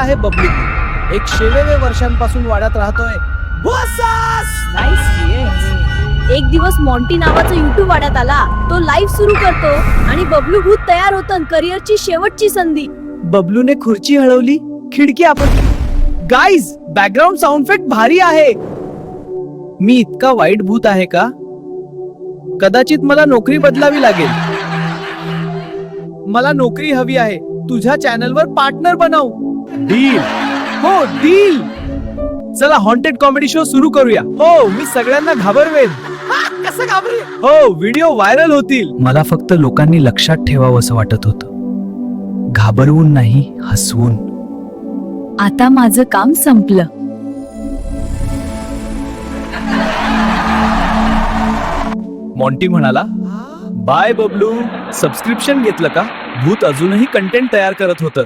आहे बबलू. एक 6 वर्षांपासून वाड्यात राहतोय. एक दिवस मॉन्टी नावाचा युट्यूब वाड्यात आला. तो लाईव्ह सुरू करतो आणि बबलू भूत तयार होतं. करिअरची शेवटची संधी. बबलूने खुर्ची हलवली, खिडकी आपण. गाईज, बॅकग्राऊंड साऊंड इफेक्ट भारी आहे. मी इतका वाईट भूत आहे का? कदाचित मला नोकरी बदलावी लागेल. मला नोकरी हवी आहे. तुझ्या चॅनलवर पार्टनर बनव. डील. हो, डील. चला हॉन्टेड कॉमेडी शो सुरू करूया. हो, मी सगळ्यांना घाबरवेन. कसं घाबरेल? हो, व्हिडिओ व्हायरल होतील. मला फक्त लोकांनी लक्षात ठेवावं असं वाटत होतं. घाबरवून नाही, हसवून. आता माझं काम संपलं. मॉन्टी म्हणाला, बाय बबलू. सबस्क्रिप्शन घेतलं का? भूत अजूनही कंटेंट तयार करत होतं.